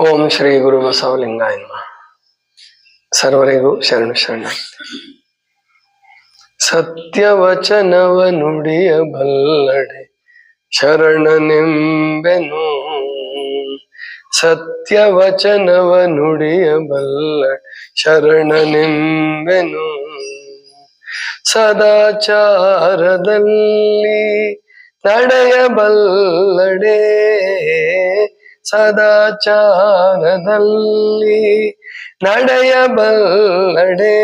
ಓಂ ಶ್ರೀ ಗುರು ಬಸವಲಿಂಗಾಯ ನಮಃ. ಸರ್ವರಿಗೂ ಶರಣು ಶರಣ. ಸತ್ಯವಚನವ ನುಡಿಯ ಬಲ್ಲಡೆ ಶರಣನೆಂಬೆನು. ಸತ್ಯವಚನವ ನುಡಿಯ ಬಲ್ಲ ಶರಣನೆಂಬೆನು. ಸದಾಚಾರದಲ್ಲಿ ನಡೆಯಬಲ್ಲಡೆ, ಸದಾಚಾರದಲ್ಲಿ ನಡೆಯಬಲ್ಲಡೆ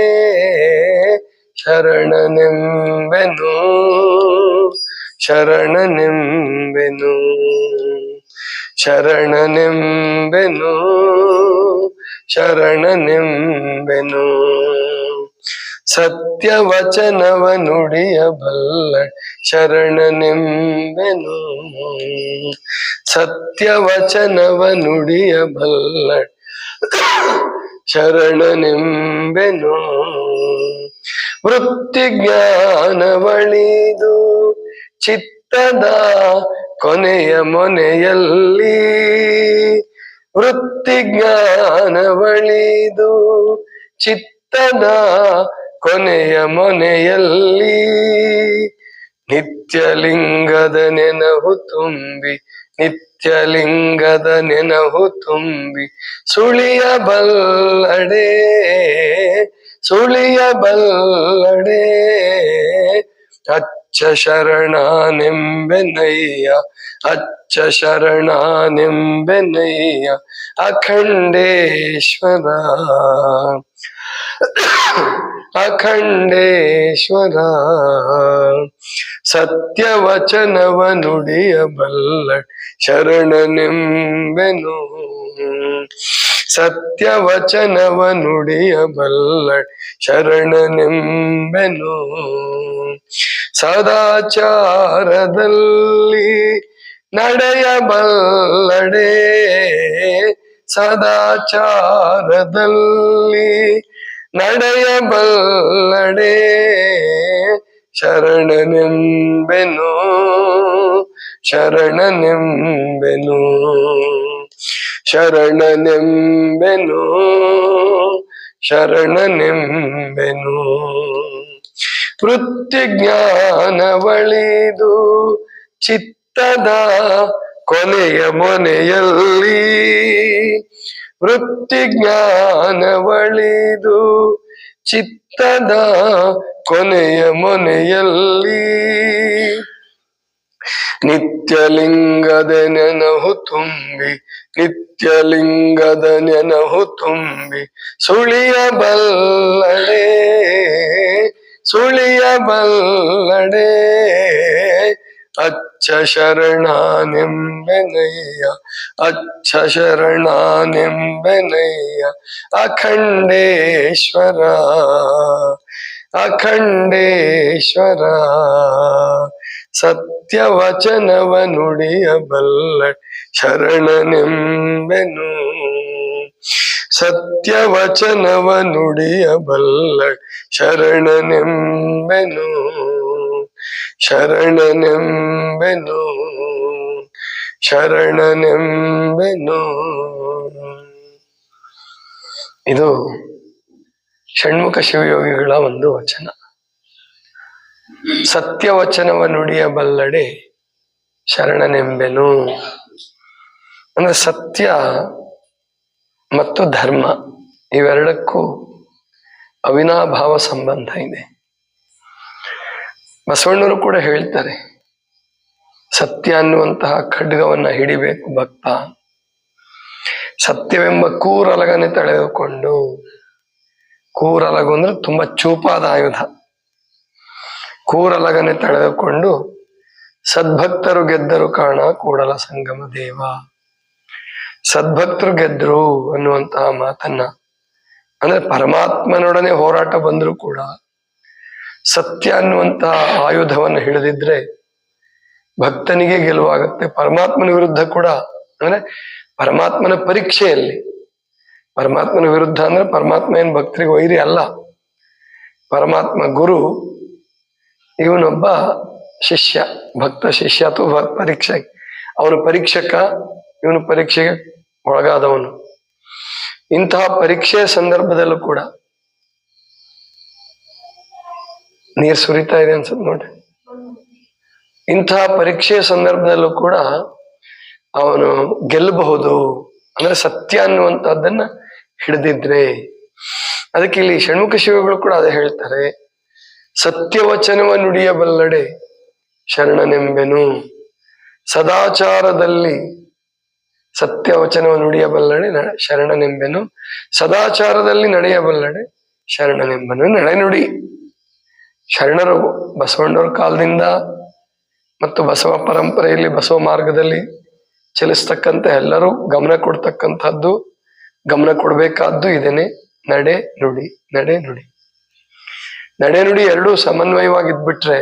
ಶರಣನೆಂಬೆನು. ಶರಣನೆಂಬೆನು, ಶರಣನೆಂಬೆನು, ಶರಣನೆಂಬೆನು. ಸತ್ಯವಚನವ ನುಡಿಯಬಲ್ಲ ಶರಣನೆಂಬೆನು. ಸತ್ಯವಚನವ ನುಡಿಯಬಲ್ಲ ಶರಣನೆಂಬೆನು. ವೃತ್ತಿ ಜ್ಞಾನವಳಿದು ಚಿತ್ತದ ಕೊನೆಯ ಮೊನೆಯಲ್ಲಿ. ವೃತ್ತಿ ಜ್ಞಾನವಳಿದು ಚಿತ್ತದ ಕೊನೆಯ ಮೊನೆಯಲ್ಲಿ. ನಿತ್ಯಲಿಂಗದ ನೆನಹು ತುಂಬಿ, ನಿತ್ಯಲಿಂಗದ ನೆನಹು ತುಂಬಿ ಸುಳಿಯಬಲ್ಲಡೆ, ಸುಳಿಯಬಲ್ಲಡೆ ಅಚ್ಚ ಶರಣನೆಂಬೆನಯ್ಯ, ಅಚ್ಚ ಶರಣನೆಂಬೆನಯ್ಯ ಅಖಂಡೇಶ್ವರ, ಅಖಂಡೇಶ್ವರ. ಸತ್ಯವಚನವ ನುಡಿಯಬಲ್ಲ ಶರಣನೆಂಬೆನು. ಸತ್ಯವಚನವ ನುಡಿಯಬಲ್ಲ ಶರಣನೆಂಬೆನು. ಸದಾಚಾರದಲ್ಲಿ ನಡೆಯಬಲ್ಲಡೆ, ಸದಾಚಾರದಲ್ಲಿ ನಡೆಯಬಲ್ಲಡೆ ಶರಣನೆಂಬೆನು. ಶರಣನೆಂಬೆನು, ಶರಣನೆಂಬೆನು, ಶರಣನೆಂಬೆನು. ವೃತ್ತಿ ಜ್ಞಾನವಳಿದು ಚಿತ್ತದ ಕೊನೆಯ ಮೊನೆಯಲ್ಲಿ. ವೃತ್ತಿ ಜ್ಞಾನವಳಿದು ಚಿತ್ತದ ಕೊನೆಯ ಮೊನೆಯಲ್ಲಿ. ನಿತ್ಯಲಿಂಗದ ನೆನಹು ತುಂಬಿ, ನಿತ್ಯಲಿಂಗದ ನೆನಹು ತುಂಬಿ ಸುಳಿಯಬಲ್ಲಡೆ, ಸುಳಿಯಬಲ್ಲಡೆ ಅಚ್ಚ ಶರಣನೆಂಬೆನಯ್ಯ, ಅಚ್ಚ ಶರಣನೆಂಬೆನಯ್ಯ ಅಖಂಡೇಶ್ವರ, ಅಖಂಡೇಶ್ವರ. ಸತ್ಯವಚನವ ನುಡಿಯಬಲ್ಲ ಶರಣನೆಂಬೆನು. ಸತ್ಯವಚನವ ನುಡಿಯಬಲ್ಲ ಶರಣನೆಂಬೆನು. ಶರಣನೆಂಬೆನು, ಶರಣನೆಂಬೆನು. ಇದು ಷಣ್ಮುಖ ಶಿವಯೋಗಿಗಳ ಒಂದು ವಚನ. ಸತ್ಯವಚನವ ನುಡಿಯಬಲ್ಲಡೆ ಶರಣನೆಂಬೆನು ಅಂದ್ರೆ ಸತ್ಯ ಮತ್ತು ಧರ್ಮ ಇವೆರಡಕ್ಕೂ ಅವಿನಾಭಾವ ಸಂಬಂಧ ಇದೆ. ಬಸವಣ್ಣವರು ಕೂಡ ಹೇಳ್ತಾರೆ, ಸತ್ಯ ಅನ್ನುವಂತಹ ಖಡ್ಗವನ್ನ ಹಿಡಿಬೇಕು ಭಕ್ತ. ಸತ್ಯವೆಂಬ ಕೂರಲಗನೆ ತಳೆದುಕೊಂಡು, ಕೂರಲಗು ಅಂದ್ರೆ ತುಂಬಾ ಚೂಪಾದ ಆಯುಧ. ಕೂರಲಗನೆ ತಳೆದುಕೊಂಡು ಸದ್ಭಕ್ತರು ಗೆದ್ದರು ಕಾಣ ಕೂಡಲ ಸಂಗಮ ದೇವ. ಸದ್ಭಕ್ತರು ಗೆದ್ರು ಅನ್ನುವಂತಹ ಮಾತನ್ನ ಅಂದ್ರೆ ಪರಮಾತ್ಮನೊಡನೆ ಹೋರಾಟ ಬಂದರೂ ಕೂಡ ಸತ್ಯ ಅನ್ನುವಂತಹ ಆಯುಧವನ್ನು ಹಿಡಿದಿದ್ರೆ ಭಕ್ತನಿಗೆ ಗೆಲುವಾಗುತ್ತೆ. ಪರಮಾತ್ಮನ ವಿರುದ್ಧ ಕೂಡ ಅಂದ್ರೆ ಪರಮಾತ್ಮನ ಪರೀಕ್ಷೆಯಲ್ಲಿ, ಪರಮಾತ್ಮನ ವಿರುದ್ಧ ಅಂದ್ರೆ ಪರಮಾತ್ಮ ಏನ್ ಭಕ್ತರಿಗೆ ವೈರಿ ಅಲ್ಲ, ಪರಮಾತ್ಮ ಗುರು, ಇವನೊಬ್ಬ ಶಿಷ್ಯ, ಭಕ್ತ ಶಿಷ್ಯ ಅಥವಾ ಪರೀಕ್ಷೆ. ಅವನು ಪರೀಕ್ಷಕ, ಇವನು ಪರೀಕ್ಷೆಗೆ ಒಳಗಾದವನು. ಇಂತಹ ಪರೀಕ್ಷೆಯ ಸಂದರ್ಭದಲ್ಲೂ ಕೂಡ ನೀರು ಸುರಿತಾ ಇದೆ ಅನ್ಸುತ್ತೆ ನೋಡ್ರಿ. ಇಂತಹ ಪರೀಕ್ಷೆಯ ಸಂದರ್ಭದಲ್ಲೂ ಕೂಡ ಅವನು ಗೆಲ್ಲಬಹುದು, ಅಂದ್ರೆ ಸತ್ಯ ಅನ್ನುವಂಥದ್ದನ್ನ ಹಿಡಿದಿದ್ರೆ. ಅದಕ್ಕೆ ಇಲ್ಲಿ ಷಣ್ಮುಖ ಶಿವಗಳು ಕೂಡ ಅದೇ ಹೇಳ್ತಾರೆ, ಸತ್ಯವಚನವ ನುಡಿಯಬಲ್ಲಡೆ ಶರಣನೆಂಬೆನು. ಸದಾಚಾರದಲ್ಲಿ ಸತ್ಯವಚನವ ನುಡಿಯಬಲ್ಲಡೆ ಶರಣನೆಂಬೆನು, ಸದಾಚಾರದಲ್ಲಿ ನಡೆಯಬಲ್ಲಡೆ ಶರಣನೆಂಬನು. ನಡೆನುಡಿ ಶರಣರು ಬಸವಣ್ಣವ್ರ ಕಾಲದಿಂದ ಮತ್ತು ಬಸವ ಪರಂಪರೆಯಲ್ಲಿ ಬಸವ ಮಾರ್ಗದಲ್ಲಿ ಚಲಿಸ್ತಕ್ಕಂಥ ಎಲ್ಲರೂ ಗಮನ ಕೊಡ್ತಕ್ಕಂಥದ್ದು, ಗಮನ ಕೊಡ್ಬೇಕಾದ್ದು ಇದೇನೆ, ನಡೆ ನುಡಿ. ನಡೆ ನುಡಿ ನಡೆ ನುಡಿ ಎರಡೂ ಸಮನ್ವಯವಾಗಿದ್ಬಿಟ್ರೆ,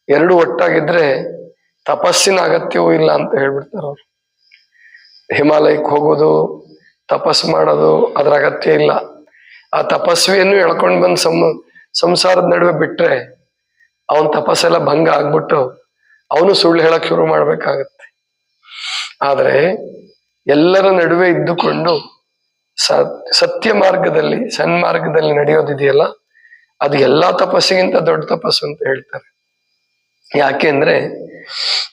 ಎರಡೂ ಒಟ್ಟಾಗಿದ್ರೆ ತಪಸ್ಸಿನ ಅಗತ್ಯವೂ ಇಲ್ಲ ಅಂತ ಹೇಳ್ಬಿಡ್ತಾರ ಅವ್ರು. ಹಿಮಾಲಯಕ್ಕೆ ಹೋಗೋದು, ತಪಸ್ಸು ಮಾಡೋದು ಅದ್ರ ಅಗತ್ಯ ಇಲ್ಲ. ಆ ತಪಸ್ವಿಯನ್ನು ಎಳ್ಕೊಂಡ್ ಬಂದು ಸಂಸಾರದ ನಡುವೆ ಬಿಟ್ರೆ ಅವನ್ ತಪಸ್ಸೆಲ್ಲ ಭಂಗ ಆಗ್ಬಿಟ್ಟು ಅವನು ಸುಳ್ಳು ಹೇಳಕ್ ಶುರು ಮಾಡ್ಬೇಕಾಗತ್ತೆ. ಆದ್ರೆ ಎಲ್ಲರ ನಡುವೆ ಇದ್ದುಕೊಂಡು ಸತ್ಯ ಮಾರ್ಗದಲ್ಲಿ ಸನ್ಮಾರ್ಗದಲ್ಲಿ ನಡೆಯೋದಿದೆಯಲ್ಲ, ಅದು ಎಲ್ಲಾ ತಪಸ್ಸಿಗಿಂತ ದೊಡ್ಡ ತಪಸ್ಸು ಅಂತ ಹೇಳ್ತಾರೆ. ಯಾಕೆಂದ್ರೆ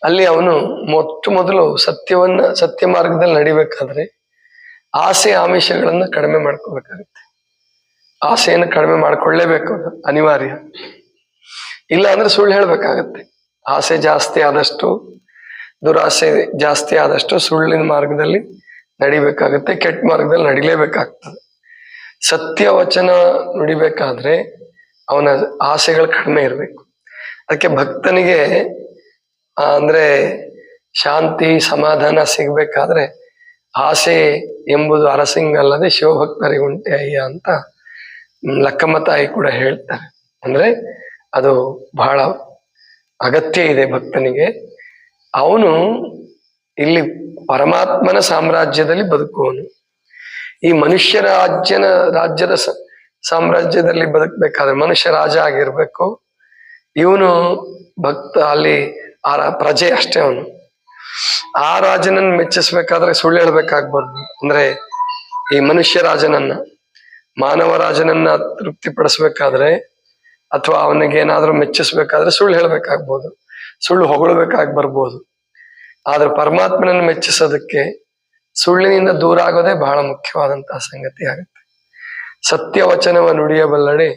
ಅಲ್ಲಿ ಅವನು ಮೊದಲು ಸತ್ಯ ಮಾರ್ಗದಲ್ಲಿ ನಡಿಬೇಕಾದ್ರೆ ಆಸೆ ಆಮಿಷಗಳನ್ನ ಕಡಿಮೆ ಮಾಡ್ಕೋಬೇಕಾಗುತ್ತೆ. ಆಸೆಯನ್ನು ಕಡಿಮೆ ಮಾಡ್ಕೊಳ್ಳೇಬೇಕು, ಅನಿವಾರ್ಯ. ಇಲ್ಲ ಅಂದ್ರೆ ಸುಳ್ಳು ಹೇಳ್ಬೇಕಾಗತ್ತೆ. ಆಸೆ ಜಾಸ್ತಿ ಆದಷ್ಟು, ದುರಾಸೆ ಜಾಸ್ತಿ ಆದಷ್ಟು ಸುಳ್ಳಿನ ಮಾರ್ಗದಲ್ಲಿ ನಡಿಬೇಕಾಗತ್ತೆ, ಕೆಟ್ಟ ಮಾರ್ಗದಲ್ಲಿ ನಡಿಲೇಬೇಕಾಗ್ತದೆ. ಸತ್ಯ ವಚನ ನುಡಿಬೇಕಾದ್ರೆ ಅವನ ಆಸೆಗಳು ಕಡಿಮೆ ಇರಬೇಕು. ಅದಕ್ಕೆ ಭಕ್ತನಿಗೆ ಅಂದ್ರೆ ಶಾಂತಿ ಸಮಾಧಾನ ಸಿಗ್ಬೇಕಾದ್ರೆ ಆಸೆ ಎಂಬುದು ಅರಸಿಂಗಲ್ಲದೆ ಶಿವಭಕ್ತರಿಗುಂಟೆ ಅಯ್ಯ ಅಂತ ಲಕ್ಕಮ್ಮ ತಾಯಿ ಕೂಡ ಹೇಳ್ತಾರೆ. ಅಂದ್ರೆ ಅದು ಬಹಳ ಅಗತ್ಯ ಇದೆ ಭಕ್ತನಿಗೆ. ಅವನು ಇಲ್ಲಿ ಪರಮಾತ್ಮನ ಸಾಮ್ರಾಜ್ಯದಲ್ಲಿ ಬದುಕುವನು. ಈ ಮನುಷ್ಯ ರಾಜ್ಯದ ಸಾಮ್ರಾಜ್ಯದಲ್ಲಿ ಬದುಕಬೇಕಾದ್ರೆ ಮನುಷ್ಯ ರಾಜ ಆಗಿರ್ಬೇಕು. ಇವನು ಭಕ್ತ ಅಲ್ಲಿ ಪ್ರಜೆ ಅಷ್ಟೇ. ಅವನು ಆ ರಾಜನನ್ನು ಮೆಚ್ಚಿಸ್ಬೇಕಾದ್ರೆ ಸುಳ್ಳು ಹೇಳ್ಬೇಕಾಗ್ಬಾರ್ದು. ಅಂದ್ರೆ ಈ ಮನುಷ್ಯ ರಾಜನನ್ನ, ಮಾನವ ರಾಜನನ್ನ ತೃಪ್ತಿಪಡಿಸ್ಬೇಕಾದ್ರೆ ಅಥವಾ ಅವನಿಗೆ ಏನಾದ್ರೂ ಮೆಚ್ಚಿಸ್ಬೇಕಾದ್ರೆ ಸುಳ್ಳು ಹೇಳ್ಬೇಕಾಗ್ಬೋದು, ಸುಳ್ಳು ಹೊಗಳ್ಬೇಕಾಗಿ ಬರ್ಬೋದು. ಆದ್ರೆ ಪರಮಾತ್ಮನನ್ನು ಮೆಚ್ಚಿಸೋದಕ್ಕೆ ಸುಳ್ಳಿನಿಂದ ದೂರ ಆಗೋದೇ ಬಹಳ ಮುಖ್ಯವಾದಂತಹ ಸಂಗತಿ ಆಗುತ್ತೆ. ಸತ್ಯವಚನವ ನುಡಿಯಬಲ್ಲಡೆ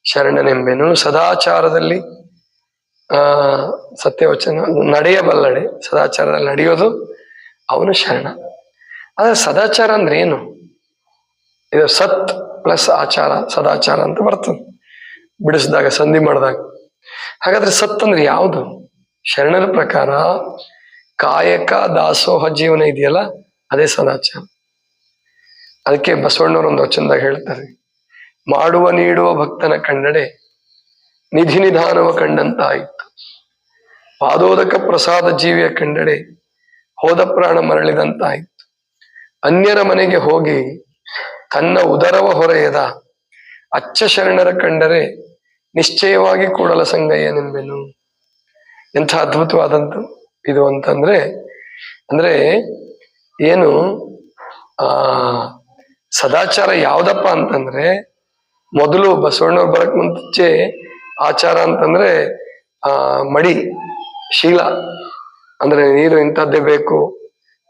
ಶರಣನೆಂಬೆನು. ಸದಾಚಾರದಲ್ಲಿ ಸತ್ಯವಚನ ನಡೆಯಬಲ್ಲಡೆ, ಸದಾಚಾರದಲ್ಲಿ ನಡೆಯೋದು ಅವನು ಶರಣ. ಆದ್ರೆ ಸದಾಚಾರ ಅಂದ್ರೆ ಏನು? ಇದು ಸತ್ ಪ್ಲಸ್ ಆಚಾರ, ಸದಾಚಾರ ಅಂತ ಬರ್ತದೆ ಬಿಡಿಸಿದಾಗ, ಸಂಧಿ ಮಾಡಿದಾಗ. ಹಾಗಾದ್ರೆ ಸತ್ ಅಂದ್ರೆ ಯಾವುದು? ಶರಣರ ಪ್ರಕಾರ ಕಾಯಕ ದಾಸೋಹ ಜೀವನ ಇದೆಯಲ್ಲ, ಅದೇ ಸದಾಚಾರ. ಅದಕ್ಕೆ ಬಸವಣ್ಣವರು ಒಂದು ವಚನದಾಗ ಹೇಳ್ತಾರೆ, ಮಾಡುವ ನೀಡುವ ಭಕ್ತನ ಕಂಡಡೆ ನಿಧಿ ನಿಧಾನವ ಕಂಡಂತಾಯಿತು, ಪಾದೋದಕ ಪ್ರಸಾದ ಜೀವಿಯ ಕಂಡಡೆ ಹೋದ ಪ್ರಾಣ ಮರಳಿದಂತಾಯಿತು, ಅನ್ಯರ ಮನೆಗೆ ಹೋಗಿ ತನ್ನ ಉದರವ ಹೊರೆಯದ ಅಚ್ಚ ಶರಣರ ಕಂಡರೆ ನಿಶ್ಚಯವಾಗಿ ಕೂಡಲ ಸಂಗಯ್ಯನೆಂಬೆನು. ಎಂಥ ಅದ್ಭುತವಾದಂತ ಇದು ಅಂತಂದ್ರೆ, ಅಂದ್ರೆ ಏನು ಸದಾಚಾರ ಯಾವ್ದಪ್ಪ ಅಂತಂದ್ರೆ, ಮೊದಲು ಬಸವಣ್ಣವ್ರು ಬರಕ್ ಮುಂಚೆ ಆಚಾರ ಅಂತಂದ್ರೆ ಮಡಿ ಶೀಲ ಅಂದ್ರೆ ನೀರು ಇಂಥದ್ದೇ ಬೇಕು,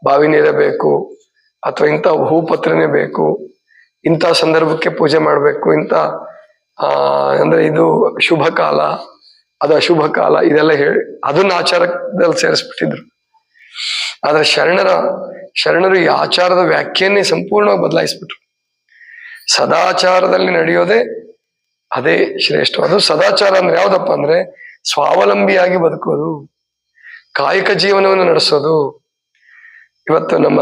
ಬಾವಿ ನೀರೇ ಬೇಕು, ಅಥವಾ ಇಂಥ ಹೂಪತ್ರನೇ ಬೇಕು, ಇಂಥ ಸಂದರ್ಭಕ್ಕೆ ಪೂಜೆ ಮಾಡ್ಬೇಕು, ಇಂಥ ಅಂದ್ರೆ ಇದು ಶುಭ ಕಾಲ, ಅದು ಅಶುಭ ಕಾಲ, ಇದೆಲ್ಲ ಹೇಳಿ ಅದನ್ನ ಆಚಾರದಲ್ಲಿ ಸೇರಿಸ್ಬಿಟ್ಟಿದ್ರು. ಆದ್ರೆ ಶರಣರು ಈ ಆಚಾರದ ವ್ಯಾಖ್ಯೆಯನ್ನೇ ಸಂಪೂರ್ಣವಾಗಿ ಬದಲಾಯಿಸ್ಬಿಟ್ರು. ಸದಾಚಾರದಲ್ಲಿ ನಡೆಯೋದೇ ಅದೇ ಶ್ರೇಷ್ಠವಾದ ಸದಾಚಾರ. ಅಂದ್ರೆ ಯಾವ್ದಪ್ಪ ಅಂದ್ರೆ ಸ್ವಾವಲಂಬಿಯಾಗಿ ಬದುಕೋದು, ಕಾಯಕ ಜೀವನವನ್ನು ನಡೆಸೋದು. ಇವತ್ತು ನಮ್ಮ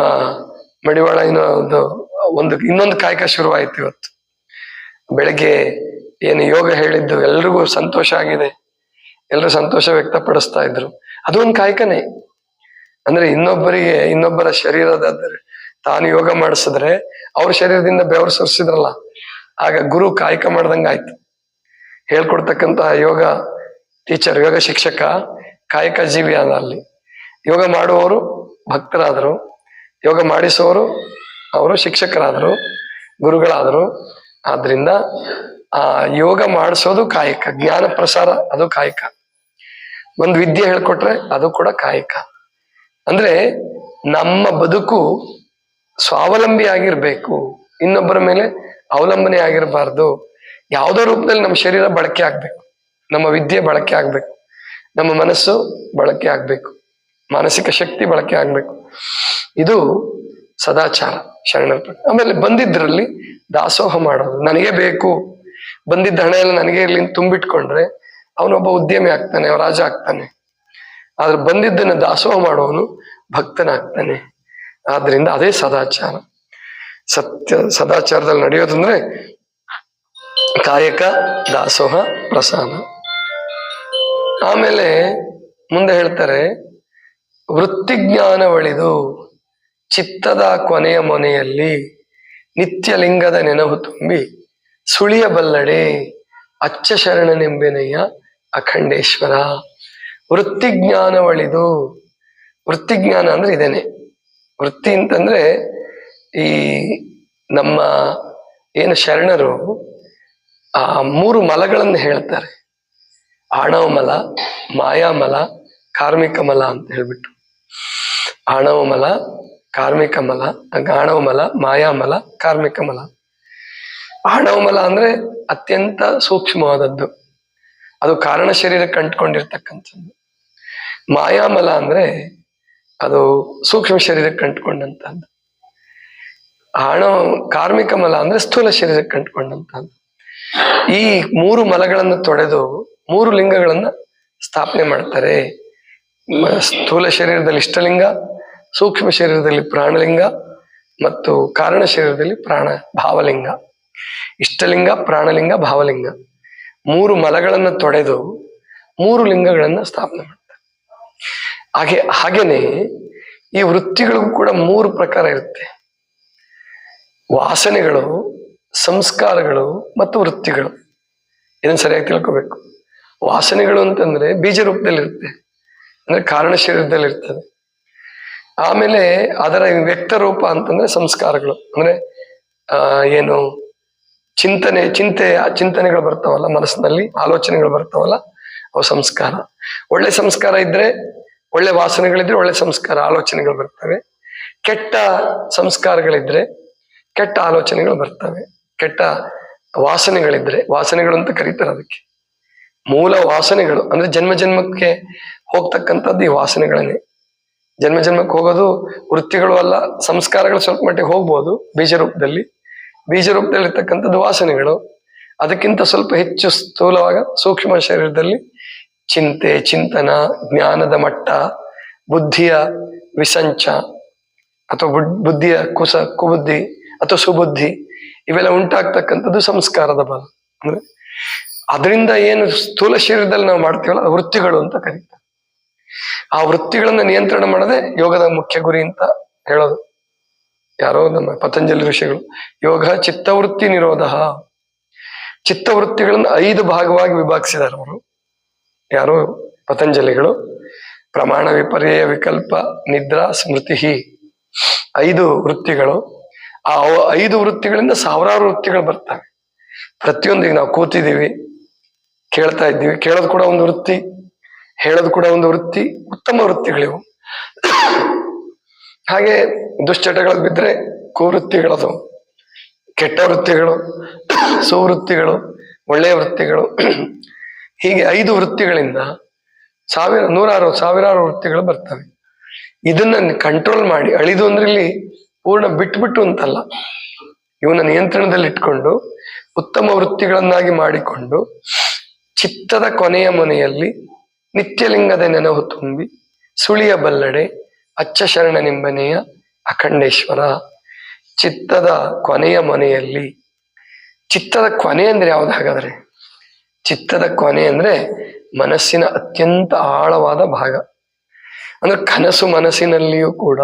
ಮಡಿವಾಳ ಇನ್ನೊಂದು ಕಾಯಕ ಶುರುವಾಯಿತು. ಇವತ್ತು ಬೆಳಗ್ಗೆ ಏನು ಯೋಗ ಹೇಳಿದ್ದು ಎಲ್ರಿಗೂ ಸಂತೋಷ ಆಗಿದೆ, ಎಲ್ಲರೂ ಸಂತೋಷ ವ್ಯಕ್ತಪಡಿಸ್ತಾ ಇದ್ರು. ಅದು ಒಂದು ಕಾಯಕನೇ. ಅಂದ್ರೆ ಇನ್ನೊಬ್ಬರ ಶರೀರದ ತಾನು ಯೋಗ ಮಾಡಿಸಿದ್ರೆ ಅವ್ರ ಶರೀರದಿಂದ ಬೆವರು ಸುರಿಸಿದ್ರಲ್ಲ, ಆಗ ಗುರು ಕಾಯಕ ಮಾಡ್ದಂಗ ಆಯ್ತು. ಹೇಳ್ಕೊಡ್ತಕ್ಕಂತಹ ಯೋಗ ಟೀಚರ್, ಯೋಗ ಶಿಕ್ಷಕ ಕಾಯಕ ಜೀವಿ ಆದ. ಅಲ್ಲಿ ಯೋಗ ಮಾಡುವವರು ಭಕ್ತರಾದರು, ಯೋಗ ಮಾಡಿಸುವವರು ಅವರು ಶಿಕ್ಷಕರಾದರು, ಗುರುಗಳಾದರು. ಆದ್ರಿಂದ ಆ ಯೋಗ ಮಾಡಿಸೋದು ಕಾಯಕ, ಜ್ಞಾನ ಪ್ರಸಾರ ಅದು ಕಾಯಕ, ಒಂದು ವಿದ್ಯೆ ಹೇಳ್ಕೊಟ್ರೆ ಅದು ಕೂಡ ಕಾಯಕ. ಅಂದ್ರೆ ನಮ್ಮ ಬದುಕು ಸ್ವಾವಲಂಬಿ ಆಗಿರ್ಬೇಕು, ಇನ್ನೊಬ್ಬರ ಮೇಲೆ ಅವಲಂಬನೆ ಆಗಿರಬಾರ್ದು. ಯಾವುದೋ ರೂಪದಲ್ಲಿ ನಮ್ಮ ಶರೀರ ಬಳಕೆ ಆಗ್ಬೇಕು, ನಮ್ಮ ವಿದ್ಯೆ ಬಳಕೆ ಆಗ್ಬೇಕು, ನಮ್ಮ ಮನಸ್ಸು ಬಳಕೆ ಆಗ್ಬೇಕು, ಮಾನಸಿಕ ಶಕ್ತಿ ಬಳಕೆ ಆಗ್ಬೇಕು. ಇದು ಸದಾಚಾರ ಶರಣರ. ಆಮೇಲೆ ಬಂದಿದ್ರಲ್ಲಿ ದಾಸೋಹ ಮಾಡೋದು, ನನಗೆ ಬೇಕು, ಬಂದಿದ್ದ ಹಣ ಎಲ್ಲ ನನಗೆ ಇರ್ಲಿ ತುಂಬಿಟ್ಕೊಂಡ್ರೆ ಅವನೊಬ್ಬ ಉದ್ಯಮಿ ಆಗ್ತಾನೆ, ರಾಜ ಆಗ್ತಾನೆ. ಆದ್ರೆ ಬಂದಿದ್ದನ್ನ ದಾಸೋಹ ಮಾಡುವವನು ಭಕ್ತನಾಗ್ತಾನೆ. ಆದ್ರಿಂದ ಅದೇ ಸದಾಚಾರ. ಸದಾಚಾರದಲ್ಲಿ ನಡೆಯೋದಂದ್ರೆ ಕಾಯಕ, ದಾಸೋಹ, ಪ್ರಸಾದ. ಆಮೇಲೆ ಮುಂದೆ ಹೇಳ್ತಾರೆ, ವೃತ್ತಿಜ್ಞಾನ ಒಳಿದು ಚಿತ್ತದ ಕೊನೆಯ ಮೊನೆಯಲ್ಲಿ ನಿತ್ಯಲಿಂಗದ ನೆನಹು ತುಂಬಿ ಸುಳಿಯಬಲ್ಲಡೆ ಅಚ್ಚ ಶರಣನೆಂಬೆನೆಯ ಅಖಂಡೇಶ್ವರ. ವೃತ್ತಿಜ್ಞಾನ ಒಳಿದು, ವೃತ್ತಿಜ್ಞಾನ ಅಂದ್ರೆ ಇದೇನೆ. ವೃತ್ತಿ ಅಂತಂದ್ರೆ ಈ ನಮ್ಮ ಏನು ಶರಣರು ಆ 3 ಮಲಗಳನ್ನು ಹೇಳ್ತಾರೆ, ಆಣವ ಮಲ, ಮಾಯಾಮಲ, ಕಾರ್ಮಿಕ ಮಲ ಅಂತ ಹೇಳ್ಬಿಟ್ಟು. ಆಣವ ಮಲ, ಕಾರ್ಮಿಕ ಮಲ, ಆಣವ ಮಲ, ಮಾಯಾಮಲ, ಕಾರ್ಮಿಕ ಮಲ. ಆಣವ ಮಲ ಅಂದ್ರೆ ಅತ್ಯಂತ ಸೂಕ್ಷ್ಮವಾದದ್ದು, ಅದು ಕಾರಣ ಶರೀರಕ್ಕೆ ಅಂಟ್ಕೊಂಡಿರ್ತಕ್ಕಂಥದ್ದು. ಮಾಯಾಮಲ ಅಂದ್ರೆ ಅದು ಸೂಕ್ಷ್ಮ ಶರೀರಕ್ಕೆ ಅಂಟ್ಕೊಂಡಂತಹದ್ದು. ಕಾರ್ಮಿಕ ಮಲ ಅಂದ್ರೆ ಸ್ಥೂಲ ಶರೀರಕ್ಕೆ ಅಂಟ್ಕೊಂಡಂತಹದ್ದು. ಈ 3 ಮಲಗಳನ್ನು ತೊಡೆದು 3 ಲಿಂಗಗಳನ್ನ ಸ್ಥಾಪನೆ ಮಾಡ್ತಾರೆ. ಸ್ಥೂಲ ಶರೀರದಲ್ಲಿ ಇಷ್ಟಲಿಂಗ, ಸೂಕ್ಷ್ಮ ಶರೀರದಲ್ಲಿ ಪ್ರಾಣಲಿಂಗ ಮತ್ತು ಕಾರಣ ಶರೀರದಲ್ಲಿ ಭಾವಲಿಂಗ. ಇಷ್ಟಲಿಂಗ, ಪ್ರಾಣಲಿಂಗ, ಭಾವಲಿಂಗ 3 ಮಲಗಳನ್ನು ತೊಡೆದು 3 ಲಿಂಗಗಳನ್ನ ಸ್ಥಾಪನೆ ಮಾಡ್ತಾರೆ. ಹಾಗೇನೆ ಈ ವೃತ್ತಿಗಳಿಗೂ ಕೂಡ 3 ಪ್ರಕಾರ ಇರುತ್ತೆ: ವಾಸನೆಗಳು, ಸಂಸ್ಕಾರಗಳು ಮತ್ತು ವೃತ್ತಿಗಳು. ಇದನ್ನು ಸರಿಯಾಗಿ ತಿಳ್ಕೋಬೇಕು. ವಾಸನೆಗಳು ಅಂತಂದ್ರೆ ಬೀಜ ರೂಪದಲ್ಲಿರುತ್ತೆ, ಅಂದ್ರೆ ಕಾರಣ ಶರೀರದಲ್ಲಿ ಇರ್ತದೆ. ಆಮೇಲೆ ಅದರ ವ್ಯಕ್ತ ರೂಪ ಅಂತಂದ್ರೆ ಸಂಸ್ಕಾರಗಳು, ಅಂದ್ರೆ ಏನು ಚಿಂತನೆಗಳು ಬರ್ತಾವಲ್ಲ ಮನಸ್ಸಿನಲ್ಲಿ, ಆಲೋಚನೆಗಳು ಬರ್ತಾವಲ್ಲ, ಅವು ಸಂಸ್ಕಾರ. ಒಳ್ಳೆ ಸಂಸ್ಕಾರ ಇದ್ರೆ, ಒಳ್ಳೆ ವಾಸನೆಗಳಿದ್ರೆ ಒಳ್ಳೆ ಸಂಸ್ಕಾರ, ಆಲೋಚನೆಗಳು ಬರ್ತವೆ. ಕೆಟ್ಟ ಸಂಸ್ಕಾರಗಳಿದ್ರೆ ಕೆಟ್ಟ ಆಲೋಚನೆಗಳು ಬರ್ತವೆ. ಕೆಟ್ಟ ವಾಸನೆಗಳಿದ್ರೆ, ವಾಸನೆಗಳು ಅಂತ ಕರೀತಾರೆ ಅದಕ್ಕೆ. ಮೂಲ ವಾಸನೆಗಳು ಅಂದ್ರೆ ಜನ್ಮ ಜನ್ಮಕ್ಕೆ ಹೋಗ್ತಕ್ಕಂಥದ್ದು ಈ ವಾಸನೆಗಳನ್ನೇ. ಜನ್ಮ ಜನ್ಮಕ್ಕೆ ಹೋಗೋದು ವೃತ್ತಿಗಳು ಅಲ್ಲ, ಸಂಸ್ಕಾರಗಳು ಸ್ವಲ್ಪ ಮಟ್ಟಿಗೆ ಹೋಗ್ಬೋದು ಬೀಜ ರೂಪದಲ್ಲಿ. ಬೀಜ ರೂಪದಲ್ಲಿ ಇರ್ತಕ್ಕಂಥದ್ದು ವಾಸನೆಗಳು. ಅದಕ್ಕಿಂತ ಸ್ವಲ್ಪ ಹೆಚ್ಚು ಸ್ಥೂಲವಾಗ ಸೂಕ್ಷ್ಮ ಶರೀರದಲ್ಲಿ ಚಿಂತೆ, ಚಿಂತನ, ಜ್ಞಾನದ ಮಟ್ಟ, ಬುದ್ಧಿಯ ವಿಸಂಚ ಅಥವಾ ಬುದ್ಧಿಯ ಕುಬುದ್ಧಿ ಅಥವಾ ಸುಬುದ್ಧಿ, ಇವೆಲ್ಲ ಉಂಟಾಗ್ತಕ್ಕಂಥದ್ದು ಸಂಸ್ಕಾರದ ಬಲ. ಅಂದ್ರೆ ಅದರಿಂದ ಏನು ಸ್ಥೂಲ ಶರೀರದಲ್ಲಿ ನಾವು ಮಾಡ್ತೀವಲ್ಲ ವೃತ್ತಿಗಳು ಅಂತ ಕರೀತಾರೆ. ಆ ವೃತ್ತಿಗಳನ್ನ ನಿಯಂತ್ರಣ ಮಾಡೋದೇ ಯೋಗದ ಮುಖ್ಯ ಗುರಿ ಅಂತ ಹೇಳೋದು ಯಾರೋ ನಮ್ಮ ಪತಂಜಲಿ ಋಷಿಗಳು. ಯೋಗ ಚಿತ್ತವೃತ್ತಿ ನಿರೋಧ. ಚಿತ್ತವೃತ್ತಿಗಳನ್ನ 5 ಭಾಗವಾಗಿ ವಿಭಾಗಿಸಿದ್ದಾರೆ ಅವರು. ಯಾರೋ ಪತಂಜಲಿಗಳು. ಪ್ರಮಾಣ, ವಿಪರ್ಯಯ, ವಿಕಲ್ಪ, ನಿದ್ರಾ, ಸ್ಮೃತಿ, 5 ವೃತ್ತಿಗಳು. ಆ 5 ವೃತ್ತಿಗಳಿಂದ ಸಾವಿರಾರು ವೃತ್ತಿಗಳು ಬರ್ತವೆ. ಪ್ರತಿಯೊಂದಿಗೆ ನಾವು ಕೂತಿದ್ದೀವಿ, ಕೇಳ್ತಾ ಇದ್ದೀವಿ, ಕೇಳೋದು ಕೂಡ ಒಂದು ವೃತ್ತಿ, ಹೇಳೋದು ಕೂಡ ಒಂದು ವೃತ್ತಿ, ಉತ್ತಮ ವೃತ್ತಿಗಳಿವು. ಹಾಗೆ ದುಶ್ಚಟಗಳು ಬಿದ್ದರೆ ಕುವೃತ್ತಿಗಳದು, ಕೆಟ್ಟ ವೃತ್ತಿಗಳು, ಸುವೃತ್ತಿಗಳು, ಒಳ್ಳೆಯ ವೃತ್ತಿಗಳು. ಹೀಗೆ 5 ವೃತ್ತಿಗಳಿಂದ ಸಾವಿರಾರು ವೃತ್ತಿಗಳು ಬರ್ತವೆ. ಇದನ್ನ ಕಂಟ್ರೋಲ್ ಮಾಡಿ ಅಳಿದು ಅಂದ್ರೆ ಇಲ್ಲಿ ಪೂರ್ಣ ಬಿಟ್ಬಿಟ್ಟು ಅಂತಲ್ಲ, ಇವನ ನಿಯಂತ್ರಣದಲ್ಲಿ ಇಟ್ಕೊಂಡು ಉತ್ತಮ ವೃತ್ತಿಗಳನ್ನಾಗಿ ಮಾಡಿಕೊಂಡು ಚಿತ್ತದ ಕೊನೆಯ ಮನೆಯಲ್ಲಿ ನಿತ್ಯಲಿಂಗದ ನೆನಹು ತುಂಬಿ ಸುಳಿಯ ಬಲ್ಲಡೆ ಅಚ್ಚ ಶರಣನೆಂಬನೆಯ ಅಖಂಡೇಶ್ವರ. ಚಿತ್ತದ ಕೊನೆಯ ಮನೆಯಲ್ಲಿ, ಚಿತ್ತದ ಕೊನೆ ಅಂದ್ರೆ ಯಾವ್ದು ಹಾಗಾದ್ರೆ? ಚಿತ್ತದ ಕೊನೆ ಅಂದ್ರೆ ಮನಸ್ಸಿನ ಅತ್ಯಂತ ಆಳವಾದ ಭಾಗ. ಅಂದ್ರೆ ಕನಸು ಮನಸ್ಸಿನಲ್ಲಿಯೂ ಕೂಡ,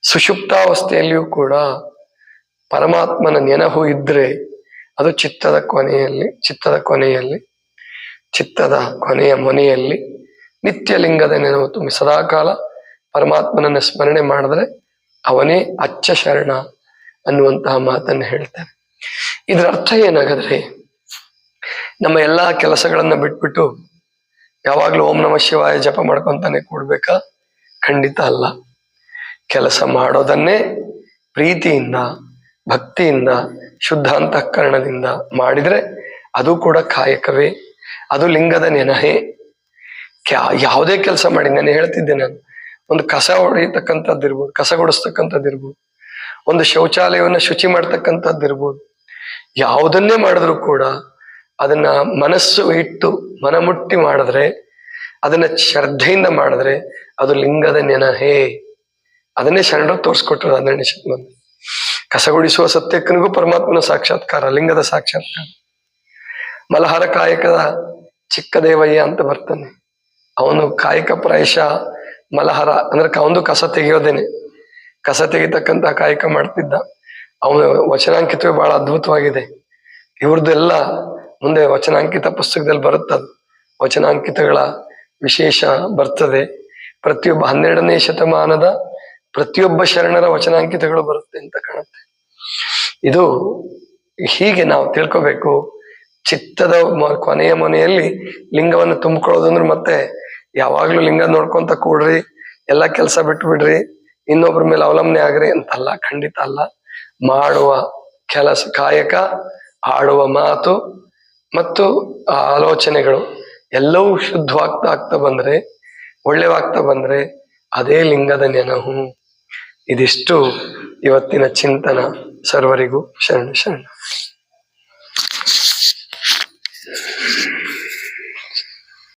ಸುಷುಪ್ತಾವಸ್ಥೆಯಲ್ಲಿಯೂ ಕೂಡ ಪರಮಾತ್ಮನ ನೆನಹು ಇದ್ರೆ ಅದು ಚಿತ್ತದ ಕೊನೆಯ ಮನೆಯಲ್ಲಿ ನಿತ್ಯಲಿಂಗದ ನೆನಹು ತುಂಬಿ ಸದಾಕಾಲ ಪರಮಾತ್ಮನನ್ನ ಸ್ಮರಣೆ ಮಾಡಿದ್ರೆ ಅವನೇ ಅಚ್ಚ ಶರಣ ಅನ್ನುವಂತಹ ಮಾತನ್ನು ಹೇಳ್ತಾರೆ. ಇದರ ಅರ್ಥ ಏನಾಗದ್ರೆ, ನಮ್ಮ ಎಲ್ಲಾ ಕೆಲಸಗಳನ್ನ ಬಿಟ್ಬಿಟ್ಟು ಯಾವಾಗ್ಲೂ ಓಂ ನಮಃ ಶಿವಾಯ ಜಪ ಮಾಡ್ಕೊಂತಾನೆ ಕೂಡ್ಬೇಕಾ? ಖಂಡಿತ ಅಲ್ಲ. ಕೆಲಸ ಮಾಡೋದನ್ನೇ ಪ್ರೀತಿಯಿಂದ, ಭಕ್ತಿಯಿಂದ, ಶುದ್ಧ ಅಂತಃಕರಣದಿಂದ ಮಾಡಿದ್ರೆ ಅದು ಕೂಡ ಕಾಯಕವೇ, ಅದು ಲಿಂಗದ ನೆನಹೇ. ಯಾವುದೇ ಕೆಲಸ ಮಾಡಿ, ನಾನು ಹೇಳ್ತಿದ್ದೆ, ನಾನು ಒಂದು ಕಸ ಹೊಡಿತಕ್ಕಂಥದ್ದಿರ್ಬೋದು, ಕಸ ಗುಡಿಸ್ತಕ್ಕಂಥದ್ದಿರ್ಬೋದು, ಒಂದು ಶೌಚಾಲಯವನ್ನ ಶುಚಿ ಮಾಡ್ತಕ್ಕಂಥದ್ದಿರ್ಬೋದು, ಯಾವುದನ್ನೇ ಮಾಡಿದ್ರು ಕೂಡ ಅದನ್ನ ಮನಸ್ಸು ಇಟ್ಟು ಮನಮುಟ್ಟಿ ಮಾಡಿದ್ರೆ, ಅದನ್ನ ಶ್ರದ್ಧೆಯಿಂದ ಮಾಡಿದ್ರೆ ಅದು ಲಿಂಗದ ನೆನಹೇ. ಅದನ್ನೇ ಶರಣರು ತೋರಿಸ್ಕೊಟ್ರು. ಅದನ್ನೇ ಕಸ ಗುಡಿಸುವ ಸತ್ಯಕ್ಕನಿಗೂ ಪರಮಾತ್ಮನ ಸಾಕ್ಷಾತ್ಕಾರ, ಲಿಂಗದ ಸಾಕ್ಷಾತ್ಕಾರ. ಮಲಹಾರ ಕಾಯಕದ ಚಿಕ್ಕ ದೇವಯ್ಯ ಅಂತ ಬರ್ತಾನೆ. ಅವನು ಕಾಯಕ ಪ್ರಾಯಶಃ ಮಲಹಾರ ಅಂದ್ರೆ ಅವನು ಕಸ ತೆಗೆಯೋದೇನೆ, ಕಸ ತೆಗಿತಕ್ಕಂತ ಕಾಯಕ ಮಾಡ್ತಿದ್ದ. ಅವನು ವಚನಾಂಕಿತವೇ ಬಹಳ ಅದ್ಭುತವಾಗಿದೆ. ಇವ್ರದ್ದೆಲ್ಲ ಮುಂದೆ ವಚನಾಂಕಿತ ಪುಸ್ತಕದಲ್ಲಿ ಬರುತ್ತದು. ವಚನಾಂಕಿತಗಳ ವಿಶೇಷ ಬರ್ತದೆ. ಪ್ರತಿಯೊಬ್ಬ 12ನೇ ಶತಮಾನದ ಪ್ರತಿಯೊಬ್ಬ ಶರಣರ ವಚನಾಂಕಿತಗಳು ಬರುತ್ತೆ ಅಂತ ಕಾಣುತ್ತೆ. ಇದು ಹೀಗೆ ನಾವು ತಿಳ್ಕೋಬೇಕು. ಚಿತ್ತದ ಕೊನೆಯ ಮನೆಯಲ್ಲಿ ಲಿಂಗವನ್ನು ತುಂಬಿಕೊಳ್ಳೋದು ಅಂದ್ರೆ ಮತ್ತೆ ಯಾವಾಗ್ಲೂ ಲಿಂಗ ನೋಡ್ಕೊಂತ ಕೂಡ್ರಿ, ಎಲ್ಲ ಕೆಲಸ ಬಿಟ್ಟು ಬಿಡ್ರಿ, ಇನ್ನೊಬ್ಬರ ಮೇಲೆ ಅವಲಂಬನೆ ಆಗ್ರಿ ಅಂತಲ್ಲ, ಖಂಡಿತ ಅಲ್ಲ. ಮಾಡುವ ಕೆಲಸ ಕಾಯಕ, ಆಡುವ ಮಾತು ಮತ್ತು ಆಲೋಚನೆಗಳು ಎಲ್ಲವೂ ಶುದ್ಧವಾಗ್ತಾ ಬಂದ್ರೆ, ಒಳ್ಳೆವಾಗ್ತಾ ಬಂದ್ರೆ ಅದೇ ಲಿಂಗದ ನೆನಹು. ಇದಿಷ್ಟು ಇವತ್ತಿನ ಚಿಂತನ. ಸರ್ವರಿಗೂ ಶರಣ ಶರಣ.